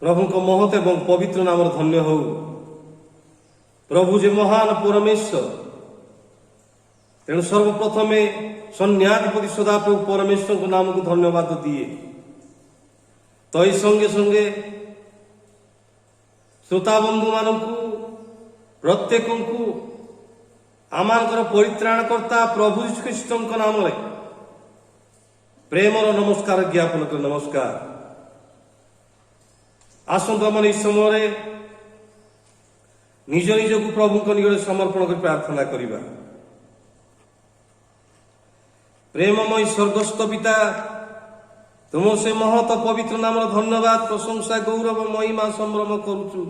प्रभु को महत एवं पवित्र नाम धन्य हो। प्रभु जे महान परमेश्वर तेणु सर्वप्रथम सन्याधिपति सदाप्रभु परमेश्वर को नाम को धन्यवाद दिए। तो ये संगे संगे श्रोता बंधु मान प्रत्येक को आमानकर परित्राणकर्ता प्रभु यीशु ख्रीष्ट नाम प्रेमर नमस्कार ज्ञापन कर नमस्कार। आसंतु आम समय निज निज को प्रभु को निकट समर्पण कर प्रार्थना करिबा। प्रेममय स्वर्गस्थ पिता तुम से महत पवित्र नाम धन्यवाद प्रशंसा गौरव महिमा संभ्रम करुचु।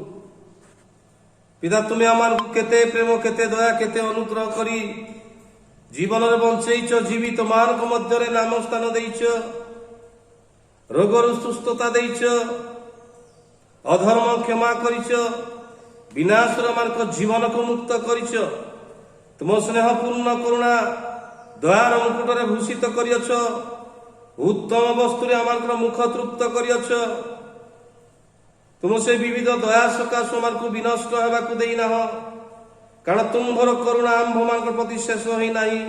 पिता तुम्हें आम केते प्रेम केते दया केते अनुग्रह करी जीवन में बंचेच जीवित मान मध्य नाम स्थान देच रोगर सुस्थता देच अधर्म क्षमा करिच विनाशर मान जीवन को मुक्त करिच तुम स्नेहपूर्ण करुणा दयार मुकुटरे भूषित करियछ उत्तम वस्तु आम मुख तृप्त करियछ तुम से विविध दया सकाश आम को विनष्ट होगा देना कारण तुम्भर करुणा आंभ मान प्रति शेष ही नहीं।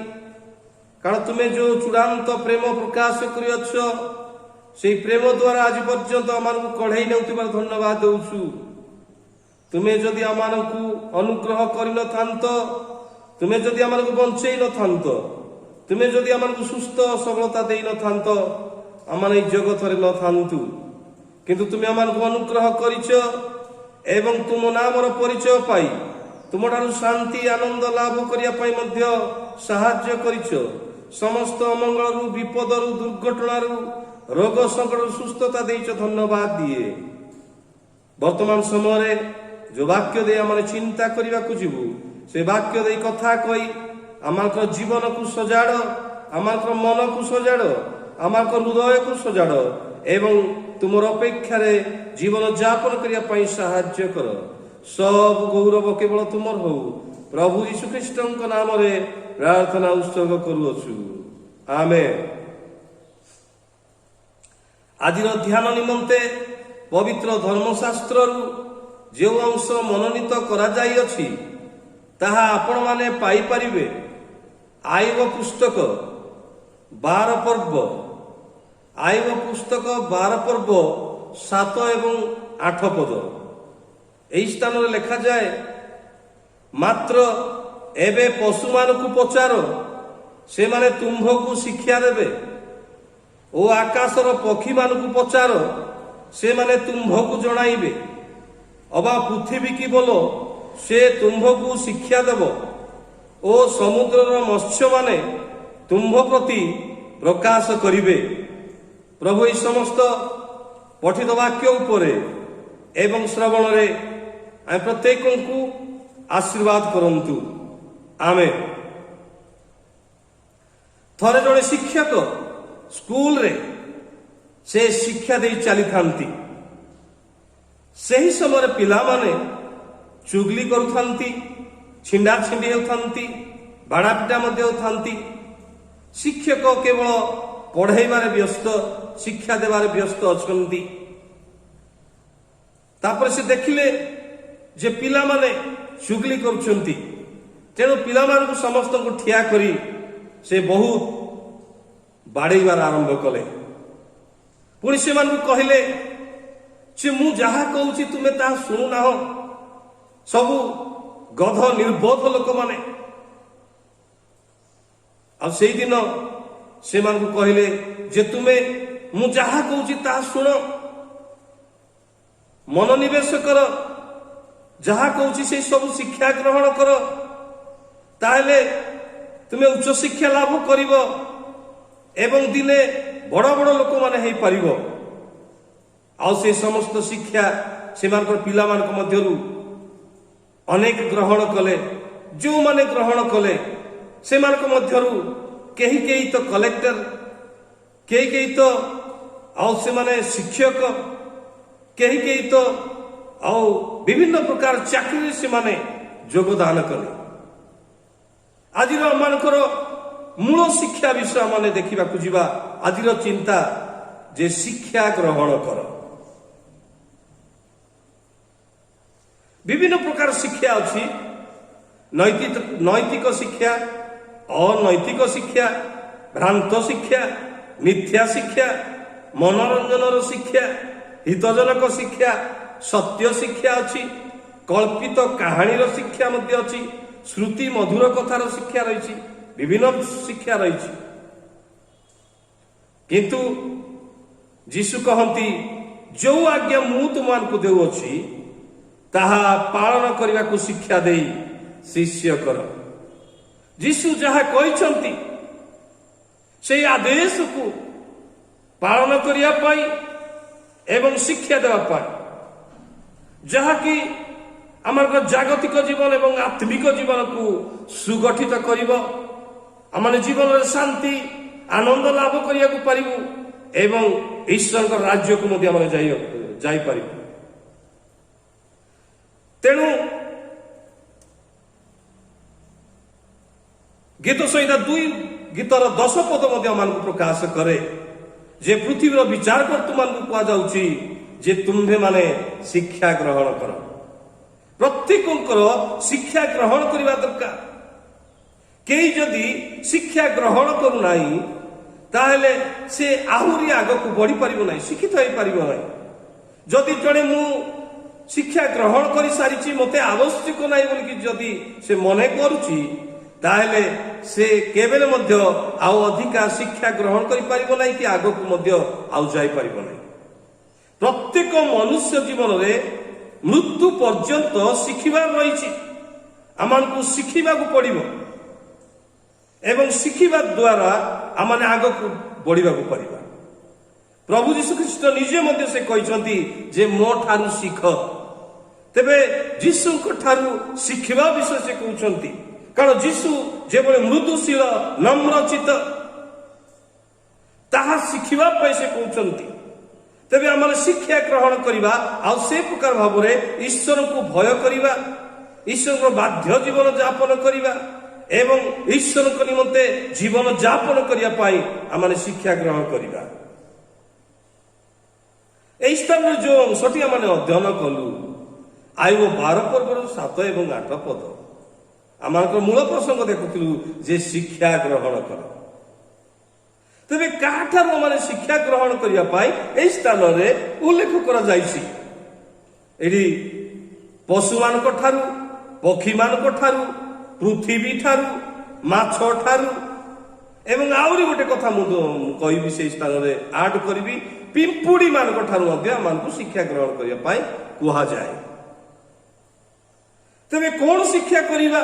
कारण तुम्हें जो चूड़ांत प्रेम प्रकाश करियछ से प्रेम द्वारा आज पर्यंत आम कढ़ई नौथिबार धन्यवाद दउछु। तुम्हें जदि आम अनुग्रह कर तुम्हें जदि आम बंचई न तुम्हें जदि आम सुस्थ सबलता दे न आम जगत न था किंतु तुम्हें आम अनुग्रह करिच एवं तुम नामर परिचय पाई तुम ठारू शांति आनंद लाभ करने साहाय्य करिच समस्त अमंगल विपद दुर्घटना रोग संकट सुस्थता देच धन्यवाद दिए। वर्तमान समय जो वाक्य दे आम चिंता करने को जीवु से वाक्य दे कथा कही आम जीवन को सजाड़ आम मन को सजाड़ आम हृदय को सजाड़ एवं तुम अपेक्षा जीवन जापन करने साहाय्य कर। सब गौरव केवल तुमर हो प्रभु यीशु ख्रीष्ट नाम प्रार्थना उत्सर्ग करुअछु आमेन। आज ध्यान निमंते पवित्र धर्मशास्त्र जो अंश मनोनीत करा जाई अछि ताहा आपण माने पाई परिबे। आईव पुस्तक 12 पर्व आईव पुस्तक 12 पर्व 7 एवं 8 पद यही स्थान में लिखा जाए मात्र एबे पशु मान को पचार से माने तुम्भ को शिक्षा देवे ओ आकाशर पक्षी मान को पचार से माने तुम्भ को जणाइबे अबा पृथ्वी की बोलो से तुम्भ को शिक्षा देव ओ समुद्रर मत्स्य माने तुम्भ प्रति प्रकाश करिवे। प्रभु ई समस्त पठित वाक्य उपरे एवं श्रवण रे आम प्रत्येक को आशीर्वाद करंतु आमेन। थरे जड़े शिक्षक स्कूल रे से शिक्षा दे चली थांती सही समय पिला माने चुगली करुथांती छिंडा छिंडी होथांती बाड़ा पिटा मध्य होथांती। शिक्षक केवल पढ़ाइबारे व्यस्त शिक्षा देवारे व्यस्त अछंती। तापर से देखिले जे पिला माने चुगली करुछंती तेणु पिला मानकु समस्त को ठिया करी से बहुत बाड़ेबार आरंभ कले। पुणी से मानकु कहले जे मु जहा कहूची तुमे ता सुनु ना हो सबु गध निर्बोध लोक माने। आ सेई दिन से मानकु कहले जे तुमे मु जहा कहूची ता सुनो मनोनिवेश कर जहा कहूँ से सब शिक्षा ग्रहण कर ताहले तुम्हें उच्च शिक्षा लाभ कर एवं दिने बड़ बड़ लोक माने हे पारिबो। आ से समस्त शिक्षा से पिला मान मध्यरु अनेक ग्रहण कले जो माने ग्रहण कले से मध्यरु केही केही तो कलेक्टर केही केही तो आ से माने शिक्षक केही केही तो आउ विभिन्न प्रकार चाकरी से माने योगदान कले। आज मानकर मूल शिक्षा विषय माने देखा जा आज चिंता जे शिक्षा ग्रहण कर विभिन्न प्रकार शिक्षा अच्छी नैतिक शिक्षा, अनैतिक शिक्षा, भ्रांत शिक्षा, मिथ्या शिक्षा, मनोरंजन शिक्षा, हितजनक शिक्षा, सत्य शिक्षा अच्छी, कल्पित कहानी शिक्षा मध्य अच्छी, श्रुति मधुर कथार शिक्षा रही, विभिन्न शिक्षा रही। किंतु जीशु कहती जो आज्ञा मु तुमको देउछि ताहा पालन करने को शिक्षा दे शिष्य कर। जीशु जहा कहते से आदेश को पालन करने एवं शिक्षा देवाई जहाँकि आमर जागतिक जीवन एवं आत्मिक जीवन को सुगठित कर आम जीवन शांति आनंद लाभ करने को पारिबु एवं ईश्वर का राज्य को जापर। तेणु गीत संहिता 2 गीतर 10 पद मान प्रकाश करे जे पृथ्वीर विचार कर्तु मान कहुची जे तुम्भे माने शिक्षा ग्रहण कर। प्रत्येकंकर शिक्षा ग्रहण करने दरकार। कई जदि शिक्षा ग्रहण करूना ताहले से आहुरी आग को बढ़ी पार ना, शिक्षित हो पार ना। जदि जड़े मु शिक्षा ग्रहण कर सारी मते आवश्यक ना बोलिकी जदि से मन करुची ताहले से केवल मध्य आउ अधिका शिक्षा ग्रहण कर पार ना कि आग को मध्य आउ जाई पार ना। प्रत्येक मनुष्य जीवन में मृत्यु पर्यंत शिखिबार रही आमको शिखिबा को पड़िबो एवं शिखिबा द्वारा आमने आग को बढ़िबा को परिबा। प्रभु यीशु ख्रीष्ट निजे मध्य से कहते जे मो ठारू शिख। तेबे यीशु ठारू शिखिबा विषय से कहते कारण यीशु जेबले मृदुशील नम्रचित ताहा शिखिबा से कहते। तेबे आम शिक्षा ग्रहण करवा आ से प्रकार भाव में ईश्वर को भय करवा, ईश्वर को बाध्य जीवन यापन करवा एवं ईश्वर को निमंते जीवन यापन करने आम शिक्षा ग्रहण करवा। यही स्थान जो अंशटी आम अध्ययन कलु आयु 12 पर्वर 7 एवं 8 पद आम मूल प्रसंग देखुलु जे शिक्षा ग्रहण कर। तेरे काठार माने शिक्षा ग्रहण करने स्थान में उल्लेख कर पशु मान पक्षी मान पृथ्वी ठारू माछ ठारू एवं आउरी गोटे कथा मुझे से स्थान में आड करी पिंपुड़ी मान ठारू शिक्षा ग्रहण करने कह जाए। तेरे कौन शिक्षा करवा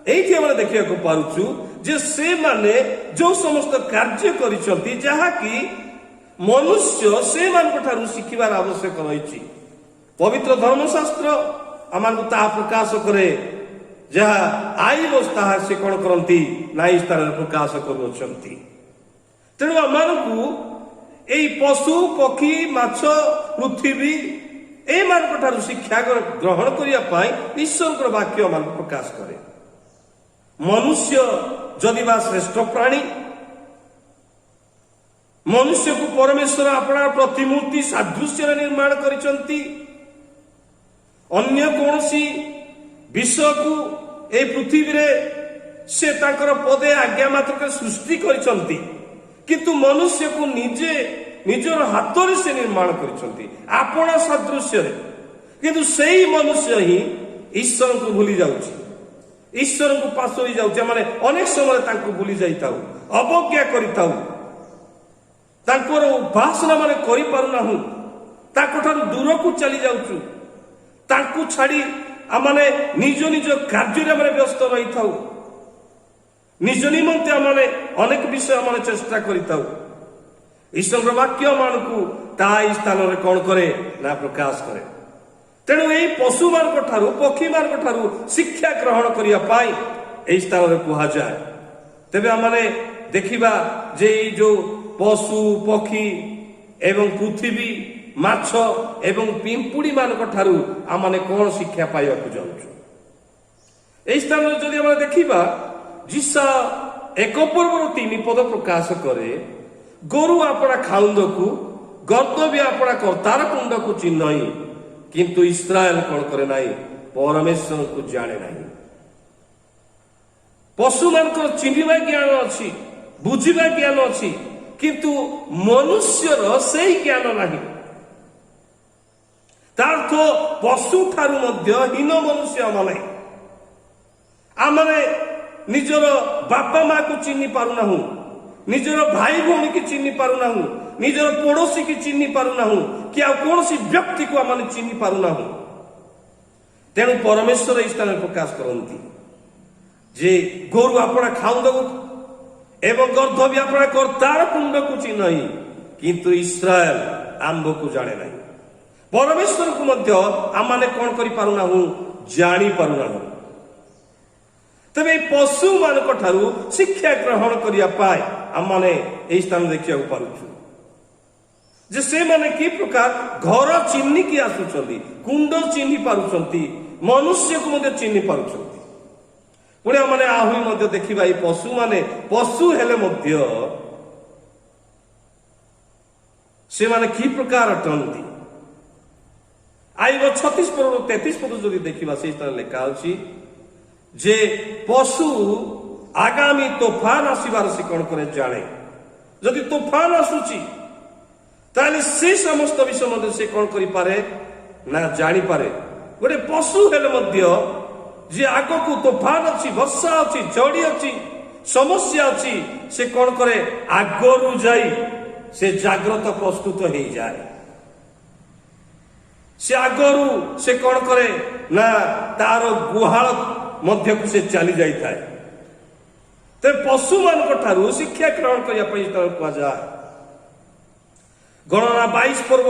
एठी हम देखा पार्छु जे से माने जो समस्त कार्य करिसंती जहा कि मनुष्य से मान ठारू शिखिबार आवश्यक रही। पवित्र धर्मशास्त्र आम प्रकाश करे जहा आई ताहा से कौन करती ना स्थान प्रकाश करुँच। तेणु आम पशु पक्षी माछ पृथ्वी एमान ठारू शिक्षा ग्रहण करने ईश्वर वाक्य आम प्रकाश करे। मनुष्य जदि बा श्रेष्ठ प्राणी, मनुष्य को परमेश्वर अपना प्रतिमूर्ति सादृश्य निर्माण करिसंती। अन्य कौनसी विषय को ए पृथ्वी रे से ताकर पदे आज्ञा मात्र सृष्टि करिसंती किंतु मनुष्य को निजे निजर हाथ रे से निर्माण करिसंती अपना सादृश्य रे। किंतु सेही मनुष्य ही ईश्वर को भूली जाउछि, ईश्वर को पासोई जाउछि। माने अनेक समय तांको भूली जाइताउ, अवज्ञा करिताउ, तांकर उपासना माने करि पारु नाहु, ताको ठारू दूर को चली जाउछु, तांको छाड़ी आमाने निज निज कार्य रे व्यस्त रही थाउ, निज निमंते आमाने अनेक विषय आमाने चेष्टा करिताउ। ईश्वर वाक्य मानकु ता स्थान रे कोन करे ना प्रकाश करे। तेणु यही पशु मान ठारू पक्षी मान ठारू शिक्षा ग्रहण करने स्थान में कह जाए। तेबे आमने देखिबा जे जो पशु पक्षी एवं पृथ्वी माछ एवं पिंपुड़ी मान ठारू आमने कौन शिक्षा पाइबा जाऊँ। यही स्थान में जदि आम देखिबा जीसा 1 पर्वर 3 पद प्रकाश करे गोरु अपना खाउंद को गर्द भी अपना कर्तार कुंड को चिन्ह किंतु इस्राएल कौन करे नाई परमेश्वर को जाने नहीं। पशु मान चिन्हिबा ज्ञान अच्छी, बुझिबा ज्ञान अच्छी, किंतु मनुष्यर से ज्ञान नहीं। तार्थ पशु ठारू मध्य हीन मनुष्य आम निजर बापा माँ को चिन्हि पारुना, निजर भाई भौणी की चिन्हि पारुना, निजर पड़ोशी की चिन्हि पारुना कि कौन सी व्यक्ति को आम चिन्हि पारुना। तेणु परमेश्वर इस स्थान प्रकाश करती जे गोरु आपना खाऊ एवं गर्ध भी अपना कर्तार कुंड को चिन्ह, किंतु इस्राएल आंब को जाने नहीं। परमेश्वर को मध्य आम कौन कर पारुना, जानी पारुना। तबे पशु मान शिक्षा ग्रहण करने आम स्थान देखा पार्छु जे से माने कि प्रकार घर चिन्हिकी आसुचंती, कुंड चिन्हि पारुचंती, मनुष्य को मध्य चिन्हि पारुचंती। पुणे माने आहुरी मध्य देखिबा ए पशु माने पशु हेले मध्य से माने कि प्रकार अटंती। आइब 36 पद 33 पद जदि देखिबा से स्थान लिखा अछि जे पशु आगामी तोफान आसीबार से कौन करे जाने। जदि तोफान आसुची ताले से समस्त विषय मध्य से कौन करि पारे ना जानी पारे। गोटे पशु हेले मध्य जे आग को तोफान अच्छी, वर्षा अच्छी, झड़ी अच्छी, समस्या अच्छी, से कौन करे आगरू जाई से जाग्रत प्रस्तुत हो जाए। से आगरू से कौन करे ना तार गुहाल मध्य को से चली जाए। ते पशु मान शिक्षा ग्रहण करने कहुए। गणना 22 पर्व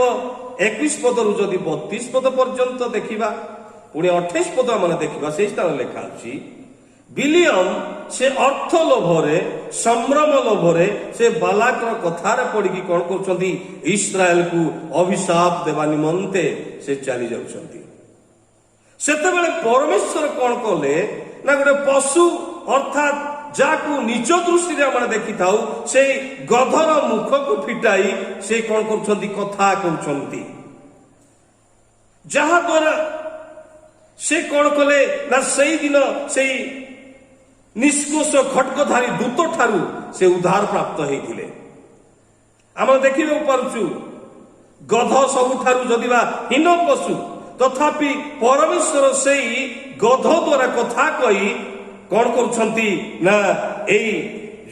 21 पद रु जदि 32 पद पर्यंत देखा, पुणे 28 पद मैंने देखा से स्थान लिखा अच्छी बिलियम से अर्थ लोभरे संभ्रम लोभरे से बालाकर कथार पड़ी कौन कर इस्राएल को अभिशाप देवा निमंते से चली जाउछंती। सेतेबेले परमेश्वर कौन कले ना गोटे पशु अर्थात जाकू निज दृष्टि में देखी था से गधर मुख को फिटाई से कौन कर कथा कहते, जहा द्वारा से कौन कले ना से दिन से निष्कोष खड्गधारी दूत ठारू से उद्धार प्राप्त होते। आम देखा पार्छु गध सबुठारू जदिवा हीन पशु तथापि परमेश्वर से गध द्वारा कथा कही कौन करछंती ना एई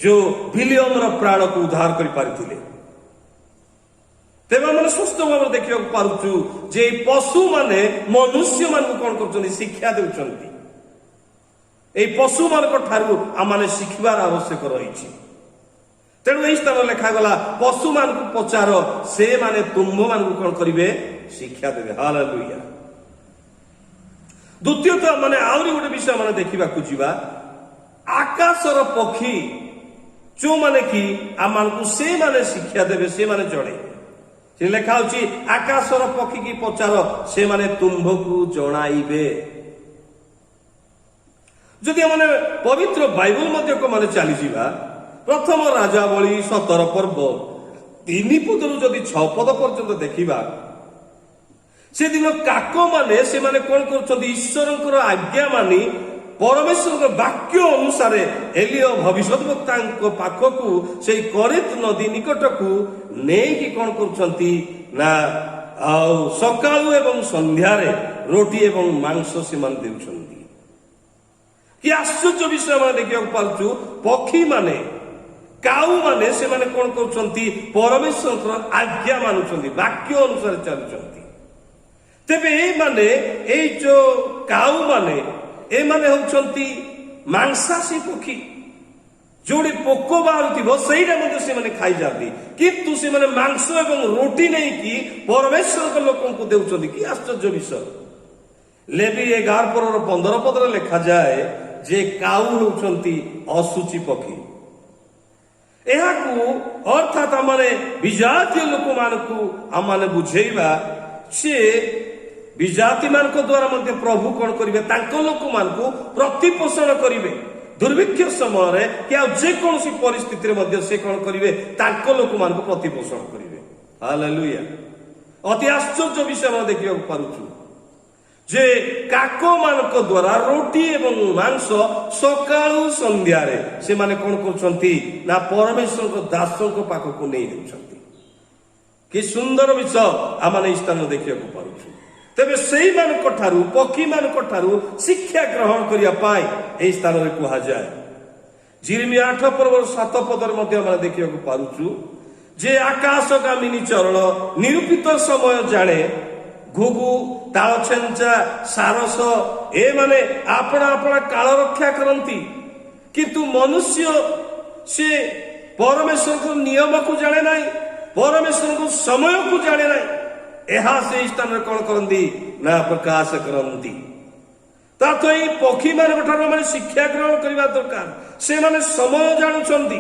जो बिलियम प्राण को उद्धार कर पारिथिले। तेबे माने स्पष्ट भाव देखियो पारुछु जे पशु माने मनुष्य मान को कौन करछंती शिक्षा देउछंती। एई पशु मान को ठारू आमाने शिखबार आवश्यक रहिछि। तेणु एई स्थान लिखा गला पशु मान को पचार से माने तुम मान को कौन करिवे शिक्षा देबे। हालेलुया। द्वितीयत माने आउरी गोटे विषय माने देखा जीवा आकाशर पक्षी जो माने कि आमान को से माने शिक्षा देवे से माने जड़े से लिखा होची आकाशर पक्षी की पचार से माने तुम्भकु जणाइबे। जदि माने पवित्र बाइबल मध्य को माने चली जीवा प्रथम राजावली 17 पर्व 3 पदरु जदि 6 पद पर्यंत देखिबा से दिन काक माने से माने कौन कर ईश्वर आज्ञा मानी परमेश्वर वाक्य अनुसार एलियो भविष्यवक्ता पाखक से करेत नदी निकट को नहीं कौन कर सकाळु एवं संध्यारे रोटी एवं मांस से मान देउछंती। कि आश्चर्य विषय माने देखिया पालछु पक्षी माने काऊ माने से माने कौन कर परमेश्वर आज्ञा मानुछंती, वाक्य अनुसार चलुछंती। तेबे माने ए जो काऊ माने ए माने होउछंती मांसाशी पक्षी जोड़ी पोक बाहर से माने खाई जाती, किंतु से माने मांस एवं रोटी नहीं कि परमेश्वर के लोगों को देउछंती। कि आश्चर्य विषय। लेवी 11 पर्व 15 पद लिखा जाए जे काऊ होउछंती असुचि पक्षी। एहाकू अर्थात आमाने विजातीय लोक मानकू आमाने बुझेइबा से विजाति मान द्वारा मध्य प्रभु कौन करेंगे लोक मान प्रतिपोषण करेंगे दुर्भिक्ष समय कि जेकोसी परिस्थिति से कौन करेंगे लोक मान प्रतिपोषण करेंगे। हालेलुया। अति आश्चर्य विषय में देखा पार्छु ଯେ କାକ ମାନଙ୍କ ଦ୍ୱାରା ରୁଟି ଏବଂ ମାଂସ ସକାଳୁ ସନ୍ଧ୍ୟାରେ ସେମାନେ କଣ କରୁଛନ୍ତି ନା ପରମେଶ୍ୱରଙ୍କ ଦାସଙ୍କ ପାଖକୁ ନେଇ ଯାଉଛନ୍ତି। କି ସୁନ୍ଦର ବିଷୟ ଆମେ ଏହି ସ୍ଥାନ ଦେଖିବାକୁ ପାରୁଛୁ। ତେବେ ସେଇମାନଙ୍କ ଠାରୁ ପକ୍ଷୀମାନଙ୍କ ଠାରୁ ଶିକ୍ଷା ଗ୍ରହଣ କରିବା ପାଇଁ ଏହି ସ୍ଥାନରେ କୁହାଯାଏ। ଜିରିମିଆ 8 ପର୍ବର 7 ପଦରେ ମଧ୍ୟ ଆମେ ଦେଖିବାକୁ ପାରୁଛୁ ଯେ ଆକାଶଗାମିନୀ ଚରଣ ନିରୂପିତ ସମୟ ଜାଣେ, ଘୁଘୁ ତାଳଛେଞ୍ଚା ସାରସ ଏମାନେ ଆପଣା ଆପଣା କାଳ ରକ୍ଷା କରନ୍ତି, କିନ୍ତୁ ମନୁଷ୍ୟ ସେ ପରମେଶ୍ୱରଙ୍କ ନିୟମକୁ ଜାଣେ ନାହିଁ, ପରମେଶ୍ୱରଙ୍କ ସମୟକୁ ଜାଣେ ନାହିଁ। ଏହା ସେହି ସ୍ଥାନରେ କଣ କରନ୍ତି ନା ପ୍ରକାଶ କରନ୍ତି। ତାତ ଏଇ ପକ୍ଷୀମାନଙ୍କ ଠାରୁ ଆମେ ଶିକ୍ଷା ଗ୍ରହଣ କରିବା ଦରକାର। ସେମାନେ ସମୟ ଜାଣୁଛନ୍ତି,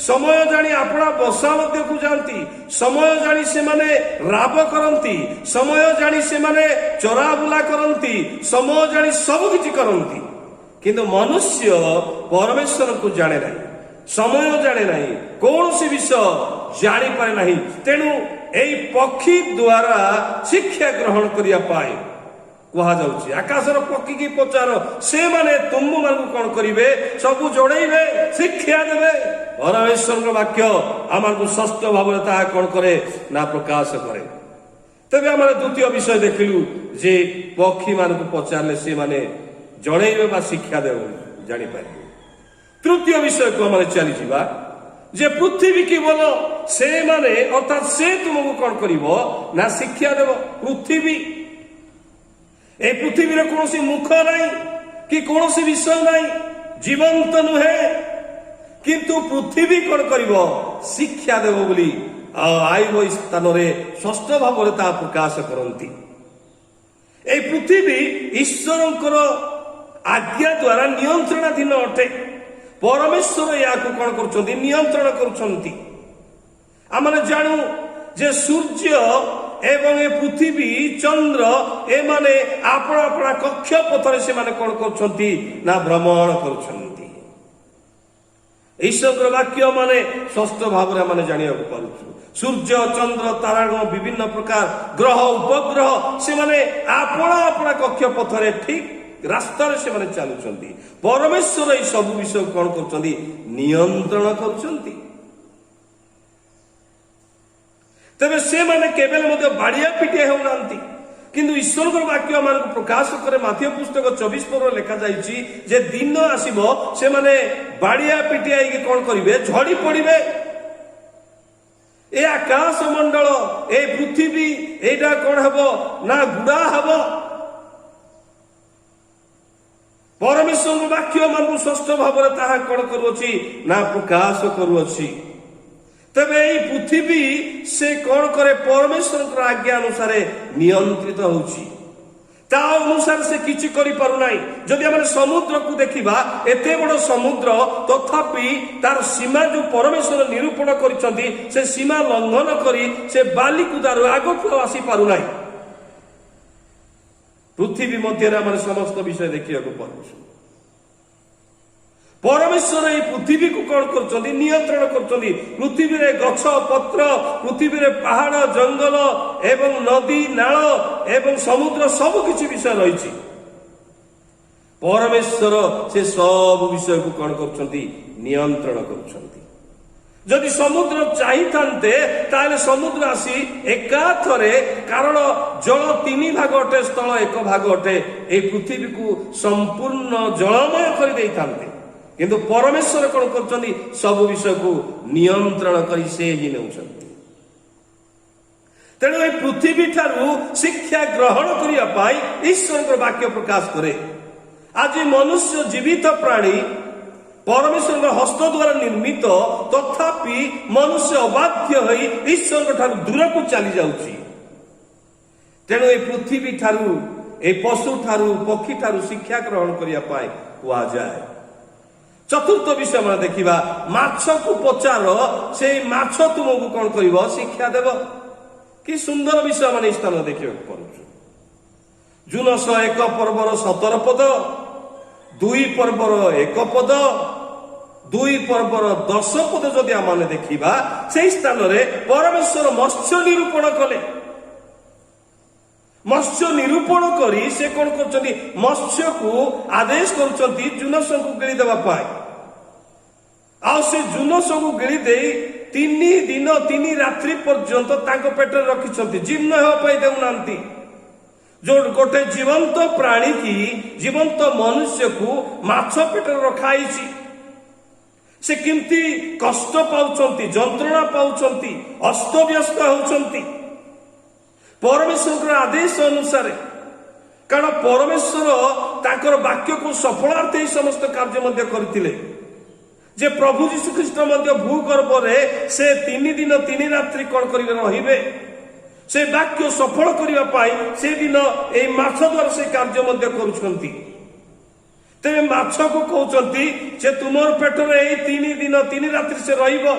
ସମୟ ଜାଣି ଆପଣା ବସା ମଧ୍ୟକୁ ଯାଆନ୍ତି, ସମୟ ଜାଣି ସେମାନେ ରାବ କରନ୍ତି, ସମୟ ଜାଣି ସେମାନେ ଚରାବୁଲା କରନ୍ତି, ସମୟ ଜାଣି ସବୁ କିଛି କରନ୍ତି। କିନ୍ତୁ ମନୁଷ୍ୟ ପରମେଶ୍ୱରଙ୍କୁ ଜାଣେ ନାହିଁ, ସମୟ ଜାଣେ ନାହିଁ, କୌଣସି ବିଷୟ ଜାଣିପାରେ ନାହିଁ। ତେଣୁ ଏଇ ପକ୍ଷୀ ଦ୍ୱାରା ଶିକ୍ଷା ଗ୍ରହଣ କରିବା ପାଇଁ କୁହାଯାଉଛି। ଆକାଶର ପକ୍ଷୀକି ପଚାର, ସେମାନେ ତୁମମାନଙ୍କୁ କଣ କରିବେ? ସବୁ ଜଣେଇବେ, ଶିକ୍ଷା ଦେବେ। ପରମେଶ୍ୱରଙ୍କ ବାକ୍ୟ ଆମକୁ ସ୍ପଷ୍ଟ ଭାବରେ ତାହା କଣ କରେ ନା ପ୍ରକାଶ କରେ। ତେବେ ଆମେ ଦ୍ୱିତୀୟ ବିଷୟ ଦେଖିଲୁ ଯେ ପକ୍ଷୀମାନଙ୍କୁ ପଚାରିଲେ ସେମାନେ ଜଣେଇବେ ବା ଶିକ୍ଷା ଦେବେ, ଜାଣିପାରିବେ। ତୃତୀୟ ବିଷୟକୁ ଆମେ ଚାଲିଯିବା ଯେ ପୃଥିବୀ କି ବୋଲ ସେମାନେ ଅର୍ଥାତ୍ ସେ ତୁମକୁ କଣ କରିବ ନା ଶିକ୍ଷା ଦେବ। ପୃଥିବୀ, এই পৃথিবীর কৌশি মুখ নাই কি কৌশি বিষয় নাই, জীবন্ত নুহে, কিন্তু পৃথিবী কণ করিব শিক্ষা দেব বলি আইব স্থাନରେ ষষ্ঠ ভাବରେ তা প্রকাশ করନ୍ତି। এই পৃথিবী ঈশ্বরଙ୍କର আজ্ঞা দ্বারা নিয়ন্ত্রণাধীন অটে। পরমেশ্বর ইয়াকু কଣ କରୁଛନ୍ତି? নিয়ন্ত্রণ କରୁଛନ୍ତି। ଆମେ ଜାଣୁ যে সূর্য এবং ଏ ପୃଥିବୀ ଚନ୍ଦ୍ର ଏମାନେ ଆପଣା ଆପଣା କକ୍ଷ ପଥରେ ସେମାନେ କଣ କରୁଛନ୍ତି ନା ଭ୍ରମଣ କରୁଛନ୍ତି। ଈଶ୍ୱରଙ୍କର ବାକ୍ୟ ମାନେ ସ୍ପଷ୍ଟ ଭାବରେ ଆମେ ଜାଣିବାକୁ ପାରୁଛୁ। ସୂର୍ଯ୍ୟ ଚନ୍ଦ୍ର ତାରାଗଣ ବିଭିନ୍ନ ପ୍ରକାର ଗ୍ରହ ଉପଗ୍ରହ ସେମାନେ ଆପଣା ଆପଣା କକ୍ଷ ପଥରେ ଠିକ ରାସ୍ତାରେ ସେମାନେ ଚାଲୁଛନ୍ତି। ପରମେଶ୍ୱର ଏଇ ସବୁ ବିଷୟ କଣ କରୁଛନ୍ତି? ନିୟନ୍ତ୍ରଣ କରୁଛନ୍ତି। ତେବେ ସେମାନେ କେବେ ମଧ୍ୟ ବାଡ଼ିଆ ପିଟିଆ ହେଉନାହାନ୍ତି, କିନ୍ତୁ ଈଶ୍ୱରଙ୍କର ବାକ୍ୟ ଆମକୁ ପ୍ରକାଶ କରେ। ମାଥିୟ ପୁସ୍ତକ 24 ପର୍ବରେ ଲେଖାଯାଇଛି ଯେ ଦିନ ଆସିବ ସେମାନେ ବାଡ଼ିଆ ପିଟିଆ ହେଇକି କଣ କରିବେ? ଝଡ଼ି ପଡ଼ିବେ। ଏ ଆକାଶ ମଣ୍ଡଳ, ଏ ପୃଥିବୀ ଏଇଟା କଣ ହେବ ନା ଗୁଡା ହେବ। ପରମେଶ୍ୱରଙ୍କ ବାକ୍ୟ ଆମକୁ ସ୍ପଷ୍ଟ ଭାବରେ ତାହା କଣ କରୁଅଛି ନା ପ୍ରକାଶ କରୁଅଛି। ତେବେ এই পৃথিবী সে কଣ করে? পরমেশ্বরଙ୍କର আজ্ঞা অনুসারে নিয়ন্ত্রিত হଉଛି। তা অনুসারে সে কিছু କରିପାରୁ ନାହିଁ। যদি ଆମେ ସମୁଦ୍ରକୁ ଦେଖିବା, ଏତେ ବଡ଼ ସମୁଦ୍ର ତଥାପି ତାର ସୀମା ଯୋଉ ପରମେଶ୍ୱର ନିରୂପଣ କରିଛନ୍ତି ସେ ସୀମା ଲଙ୍ଘନ କରି ସେ ବାଲିକୁ ତାର ଆଗକୁ ଆସି ପାରୁନାହିଁ। ପୃଥିବୀ ମଧ୍ୟରେ ଆମେ ସମସ୍ତ ବିଷୟ ଦେଖିବାକୁ ପାଉଛୁ। ପରମେଶ୍ୱର ଏହି ପୃଥିବୀକୁ କଣ କରୁଛନ୍ତି? ନିୟନ୍ତ୍ରଣ କରୁଛନ୍ତି। ପୃଥିବୀରେ ଗଛ ପତ୍ର, ପୃଥିବୀରେ ପାହାଡ ଜଙ୍ଗଲ ଏବଂ ନଦୀ ନାଳ ଏବଂ ସମୁଦ୍ର ସବୁ କିଛି ବିଷୟ ରହିଛି। ପରମେଶ୍ୱର ସେ ସବୁ ବିଷୟକୁ କଣ କରୁଛନ୍ତି? ନିୟନ୍ତ୍ରଣ କରୁଛନ୍ତି। ଯଦି ସମୁଦ୍ର ଚାହିଁଥାନ୍ତେ ତାହେଲେ ସମୁଦ୍ର ଆସି ଏକାଥରେ, କାରଣ ଜଳ 3 ଭାଗ ଅଟେ, ସ୍ଥଳ 1 ଭାଗ ଅଟେ, ଏହି ପୃଥିବୀକୁ ସମ୍ପୂର୍ଣ୍ଣ ଜଳମୟ କରିଦେଇଥାନ୍ତେ। କିନ୍ତୁ ପରମେଶ୍ୱର କଣ କରୁଛନ୍ତି? ସବୁ ବିଷୟକୁ ନିୟନ୍ତ୍ରଣ କରି ସେ ହିଁ ନେଉଛନ୍ତି। ତେଣୁ ଏହି ପୃଥିବୀ ଠାରୁ ଶିକ୍ଷା ଗ୍ରହଣ କରିବା ପାଇଁ ଈଶ୍ୱରଙ୍କର ବାକ୍ୟ ପ୍ରକାଶ କରେ। ଆଜି ମନୁଷ୍ୟ ଜୀବିତ ପ୍ରାଣୀ, ପରମେଶ୍ୱରଙ୍କ ହସ୍ତ ଦ୍ୱାରା ନିର୍ମିତ, ତଥାପି ମନୁଷ୍ୟ ଅବାଧ୍ୟ ହୋଇ ଈଶ୍ୱରଙ୍କ ଠାରୁ ଦୂରକୁ ଚାଲି ଯାଉଛି। ତେଣୁ ଏହି ପୃଥିବୀ ଠାରୁ, ଏହି ପଶୁ ଠାରୁ, ପକ୍ଷୀ ଠାରୁ ଶିକ୍ଷା ଗ୍ରହଣ କରିବା ପାଇଁ କୁହାଯାଏ। ଚତୁର୍ଥ ବିଷୟ ଆମେ ଦେଖିବା, ମାଛକୁ ପଚାର, ସେଇ ମାଛ ତୁମକୁ କଣ କରିବ? ଶିକ୍ଷା ଦେବ। କି ସୁନ୍ଦର ବିଷୟ ଆମେ ଏହି ସ୍ଥାନ ଦେଖିବାକୁ ପାରୁଛୁ। ଜୁନ 101 ପର୍ବର 17 ପଦ, 2 ପର୍ବର 1 ପଦ, 2 ପର୍ବର 10 ପଦ ଯଦି ଆମେ ଦେଖିବା, ସେହି ସ୍ଥାନରେ ପରମେଶ୍ୱର ମତ୍ସ୍ୟ ନିରୂପଣ କଲେ। मत्स्य निरूपण करी से कौन कर मत्स्य को आदेश कर जुनस को गिड़ी देवाई आ से जुनस को गिड़ी दे 3 दिन 3 रात्रि पर्यंत पेटर रखिंट जीर्ण होपाई देना जो गोटे जीवंत प्राणी की जीवंत मनुष्य को माछ पेटर रखाई से किमती कष्ट पाउछंती जंत्रणा पाउछंती अस्तव्यस्त होउछंती परमेश्वर आदेश अनुसार कारण परमेश्वर ताकर वाक्य को सफलार्थे समस्त कार्य मध्य करथिले जे प्रभु यीशु ख्रीष्ट मध्य भूगर्भ रे से 3 दिन 3 रात्रि कौन करिवे रहिबे से वाक्य सफल करिवा पाई से दिन ए माछ द्वारा से कार्य मध्य करूछंती तेरे माछ को कहते से तुमर पेटरे 3 दिन 3 रात्रि से रहिबो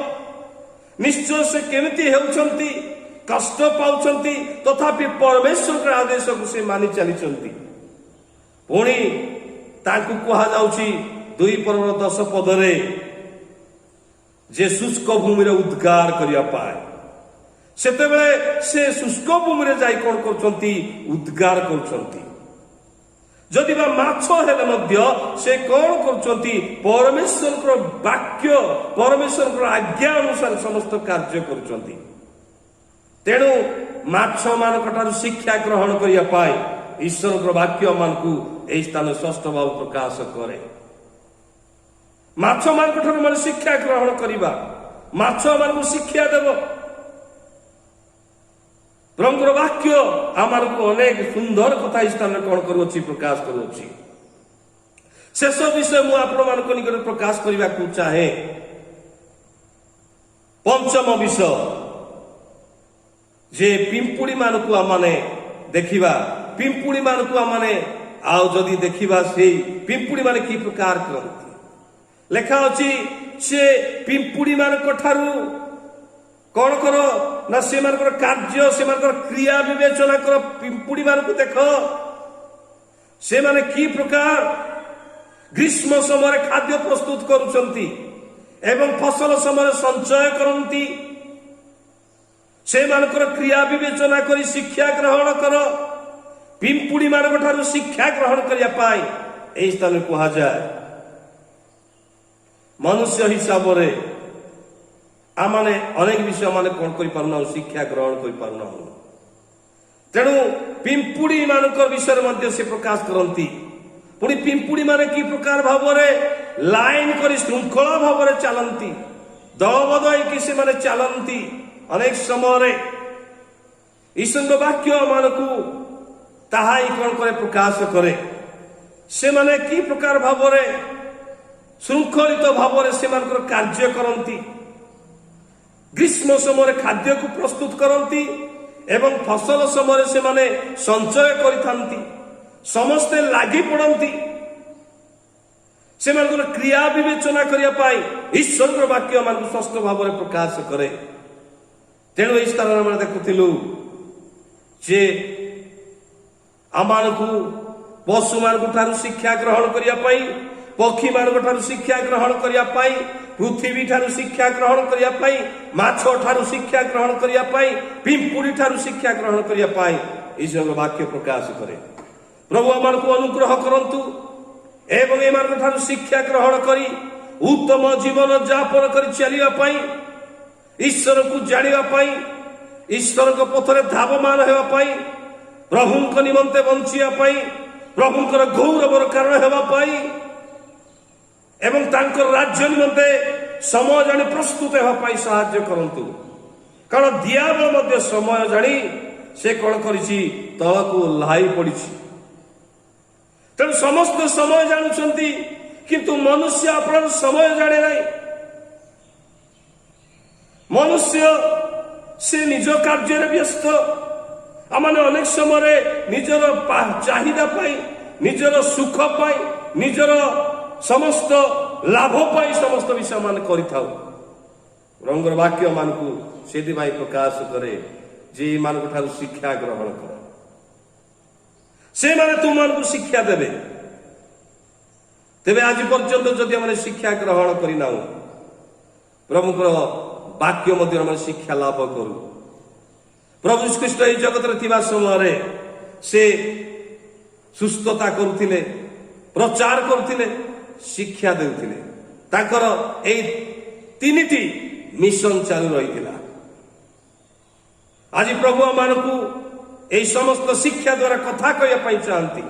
निश्चय से केमिति हेउछंती कष्ट पाउछंती तथापि परमेश्वर के आदेश को से मानि चलीछंती पुणी ताकू कहा जाउछि 2:10 पदरे जे शुष्क भूमि रे उद्गार करिया पाए सेते बेले से शुष्क भूमि रे जाई कोन करछंती उद्गार करछंती जदि बा माछ हेले मध्य से कौन करछंती परमेश्वर वाक्य परमेश्वर आज्ञा अनुसार समस्त कार्य करछंती तेणु माछ मान शिक्षा ग्रहण करिया पाए ईश्वर वाक्य मान को एई स्थान स्पष्ट भाव प्रकाश करे माछ मान मान शिक्षा ग्रहण करिबा माछ मान को शिक्षा देव प्रभुर वाक्य आमार को अनेक सुंदर कथा स्थान कौन करुच्छी प्रकाश करुच्छी शेष विषय मु आपण मान निकट प्रकाश करने को चाहे पंचम विषय जे पिंपुड़ी मान को आमाने देखिबा पिंपुड़ी मान को आमाने आउ जदि देखिबा से पिंपुड़ी मान की प्रकार करती लेखा अछि से पिंपुड़ी मान को ठारू कौन करो ना से कार्य से क्रिया विवेचना कर पिंपुड़ी मान को देख से माने की प्रकार ग्रीष्म समय खाद्य प्रस्तुत करुछंती एवं फसल समय संचय करती से मानकर क्रिया विवेचना करी शिक्षा ग्रहण कर पिंपुड़ी मान ठारू शिक्षा ग्रहण करिया पाई एई स्थान कहा जाए मनुष्य हिसाब रे आमाने अनेक विषय माने कौन करि पारुना शिक्षा ग्रहण करि पारुना तेणु पिंपुड़ी मानकर विषय मध्य से प्रकाश करती पुणी पिंपुड़ी माने की प्रकार भाव लाइन करी श्रृंखला भाव चलती दलबद होइकि से माने चलती अनेक समय ईश्वर वाक्य मान को ताहाई कौन करे प्रकाश करे से माने की प्रकार भाव श्रृंखलित भाव से कार्य करती ग्रीष्म समय खाद्य को प्रस्तुत करती एवं फसल समय से माने संचय करिथांती समस्ते लागी पड़ती से क्रिया विवेचना करिया पाई ईश्वर वाक्य मान स्पष्ट भाव प्रकाश करे तेणु इस तरह देखुलु जे आमान को पशु मान ठारू शिक्षा ग्रहण करिया पाई पक्षी मान ठारू शिक्षा ग्रहण करिया पाई पृथ्वी ठारू शिक्षा ग्रहण करिया पाई माछ ठारू शिक्षा ग्रहण करिया पाई पिंपुड़ी ठारू शिक्षा ग्रहण करिया पाई ईश्वर वाक्य प्रकाश करे प्रभु आमान को अनुग्रह करंतु एवं एमान ठारू शिक्षा ग्रहण करी उत्तम जीवन यापन करी चलिया पाई ईश्वर को जानिया पाई ईश्वर को पथरे धावमान हेवा पाई प्रभु निमंते बंचिया पाई प्रभुंकर गौरवर कारण हेवा पाई एवं तांकर राज्य निमंते समय जानी प्रस्तुत हेवा पाई सहाय्य करंतु कारण दियाबल मध्य समय जानी से कौन करिछि तल को लाई पड़िछि तेणु समस्त समय जानुछंती किंतु मनुष्य अपन समय जाने नहीं मनुष्य से निज कार्य व्यस्त आमने अनेक समय निजर चाहिदा पाई निजर सुख पाई निजर समस्त लाभ पाई समस्त विषय मान करिथाउ रंगर वाक्य मान को सेदि भाई प्रकाश करे जे मान को ठारू शिक्षा ग्रहण कर से माने तुम मान को शिक्षा देबे तेबे आज पर्यंत जदि हमने शिक्षा ग्रहण करिना प्रभुकर वाक्य मध्य शिक्षा लाभ करू प्रभु श्रीकृष्ण जगत समय से सुस्थता करुथिले, प्रचार करुथिले, शिक्षा देउथिले। ताकर एई तीनिटी मिशन चालू रहिथिला। आज प्रभु मानकु एई समस्त शिक्षा द्वारा कथा कहया पई चाहंती।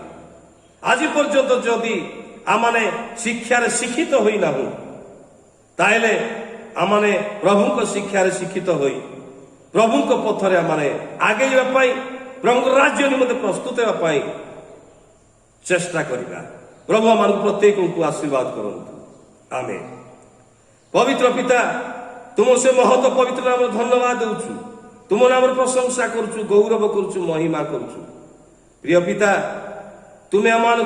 आज पर्यंत जदि आमाने शिक्षार शिक्षित होई नाहु ताइले आमाने प्रभु शिक्षार शिक्षित होई प्रभु पथरे आमाने आगे जाबा पई प्रभु राज्य निमंते प्रस्तुत हेबा पई चेष्टा करिबा। प्रभु आम प्रत्येक को आशीर्वाद करंतु। आमेन। पवित्र पिता तुम से महत पवित्र नाम धन्यवाद देउछु, तुम नाम प्रशंसा करुछु, गौरव करुछु, महिमा करुछु। प्रिय पिता तुम्हें आम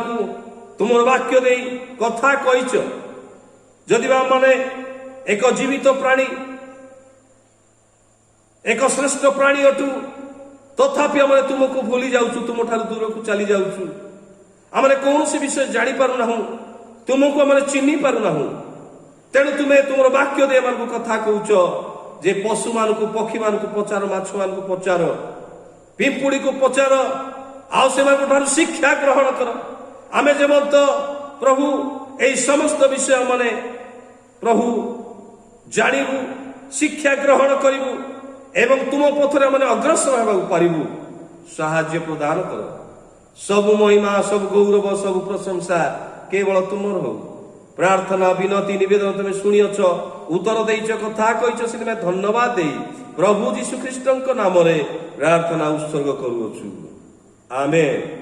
तुम वाक्य दे कथा कहीच। जदि माने एक जीवित प्राणी एक श्रेष्ठ प्राणी अटू तथापि आम तुमको भूली जाऊछु, तुम ठार दूर को चली जाऊछु। आम कौन सी विषय जानी पारुना, तुमको आम चिन्ह पारुना। तेणु तुम्हें तुम वाक्य दे मान कथा कहूच जे पशु मान पक्षी मान पचार, माछ मान पचार, पिंपुड़ी को पचार, आउ से शिक्षा ग्रहण कर। आमे जेमंत प्रभु यही समस्त विषय माने प्रभु जानिबु, शिक्षा ग्रहण करिबु एवं तुम पथरे माने अग्रसर हेबाकु पारिबु। साहाय्य प्रदान कर। सब महिमा, सब गौरव, सब प्रशंसा केवल तुमर हो। प्रार्थना विनती निवेदन तुम शुणियछ, उत्तर देइछ, कथा कहिछ, से धन्यवाद दे प्रभु जीशु ख्रीष्टଙ୍କ नाम रे प्रार्थना उत्सर्ग करूछु। आमेन।